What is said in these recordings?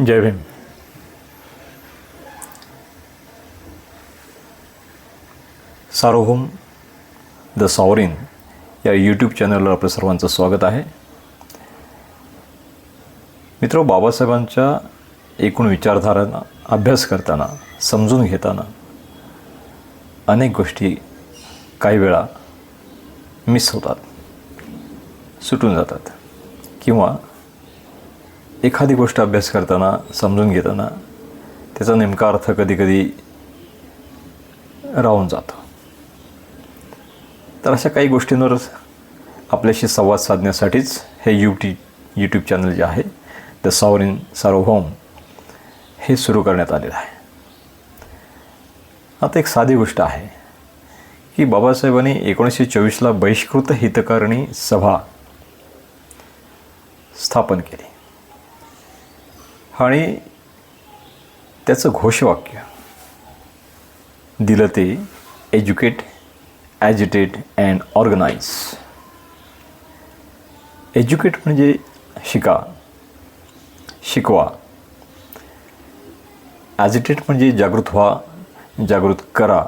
जय भीम. सार्वभौम the sovereign या YouTube चॅनलवर आपलं सर्वांचं स्वागत आहे. मित्र, बाबासाहेबांच्या एकूण विचारधारांना अभ्यास करताना, समजून घेताना अनेक गोष्टी काही वेळा मिस होतात, सुटून जातात, किंवा एखादी गोष्ट अभ्यास करताना, समजून घेताना त्याचा नेमका अर्थ कधीकधी राहून जातो. तर अशा काही गोष्टींवर आपल्याशी संवाद साधण्यासाठीच हे यूट्यूब चॅनल जे आहे द सॉवरिन सार्वभौम हे सुरू करण्यात आलेलं आहे. आता एक साधी गोष्ट आहे की बाबासाहेबांनी 1924ला बहिष्कृत हितकारणी सभा स्थापन केली आणि त्याचं घोषवाक्य दिलं ते एज्युकेट, ॲजिटेट अँड ऑर्गनाईज. एज्युकेट म्हणजे शिका, शिकवा. ॲजिटेट म्हणजे जागृत व्हा, जागृत करा.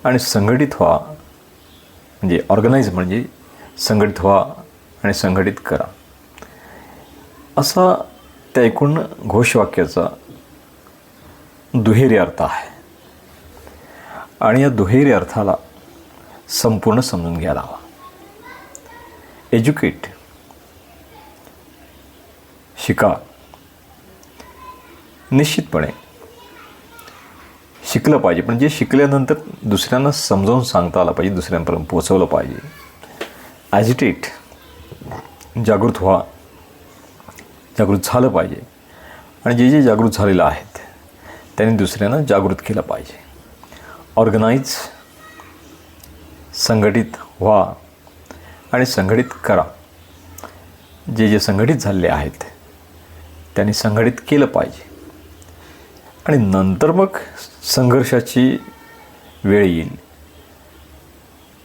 आणि संघटित व्हा म्हणजे ऑर्गनाईज म्हणजे संघटित व्हा आणि संघटित करा. असा त्या एकूण घोषवाक्याचा दुहेरी अर्थ आहे. आणि या दुहेरी अर्थाला संपूर्ण समजून घ्यायला हवा. एज्युकेट, शिका. निश्चितपणे शिकलं पाहिजे, पण जे शिकल्यानंतर दुसऱ्यांना समजावून सांगता आलं पाहिजे, दुसऱ्यांपर्यंत पोचवलं पाहिजे. ॲजिटेट, जागृत व्हा, जागृत झालं पाहिजे. आणि जे जागृत झालेलं आहेत त्यांनी दुसऱ्यांना जागृत केलं पाहिजे. ऑर्गनाईज, संघटित व्हा आणि संघटित करा. जे संघटित झालेले आहेत त्यांनी संघटित केलं पाहिजे. आणि नंतर मग संघर्षाची वेळ येईल.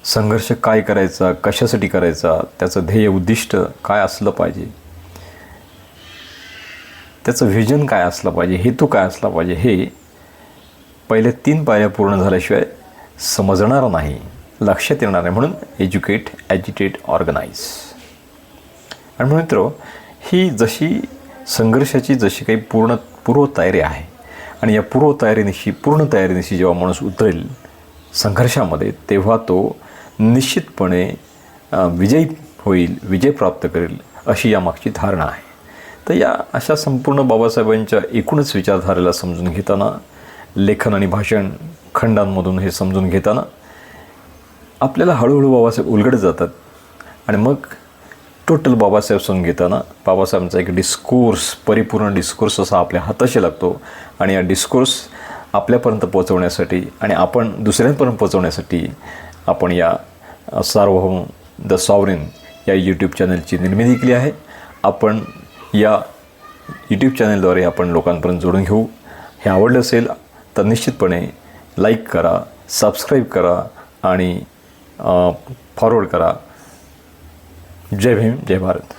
संघर्ष काय करायचा, कशासाठी करायचा, त्याचं ध्येय उद्दिष्ट काय असलं पाहिजे, त्याचं व्हिजन काय असलं पाहिजे, हेतू काय असला पाहिजे, हे पहिले 3 पायऱ्या पूर्ण झाल्याशिवाय समजणार नाही, लक्षात येणार नाही. म्हणून एज्युकेट, ॲजिटेट, ऑर्गनाईज. आणि म्हणून मित्र, ही जशी संघर्षाची जशी काही पूर्वतयारी आहे आणि या पूर्ण तयारीनिशी जेव्हा माणूस उतरेल संघर्षामध्ये, तेव्हा तो निश्चितपणे विजयी होईल, विजय प्राप्त करेल, अशी यामागची धारणा आहे. तर या अशा संपूर्ण बाबासाहेबांच्या एकूणच विचारधारेला समजून घेताना, लेखन आणि भाषण खंडांमधून हे समजून घेताना आपल्याला हळूहळू बाबासाहेब उलगडत जातात. आणि मग टोटल बाबासाहेब समजून घेताना बाबासाहेबांचा एक डिस्कोर्स, परिपूर्ण डिस्कोर्स असा आपल्या हाताशी लागतो. आणि या डिस्कोर्स आपल्यापर्यंत पोहोचवण्यासाठी आणि आपण दुसऱ्यांपर्यंत पोहोचवण्यासाठी आपण या सार्वभौम द सॉवरिन या यूट्यूब चॅनलची निर्मिती केली आहे. आपण या यूट्यूब चॅनलद्वारे आपण लोकांपर्यंत जोडून घेऊ. हे आवडलं असेल तर निश्चितपणे लाईक करा, सबस्क्राईब करा आणि फॉरवर्ड करा. जय भीम, जय भारत.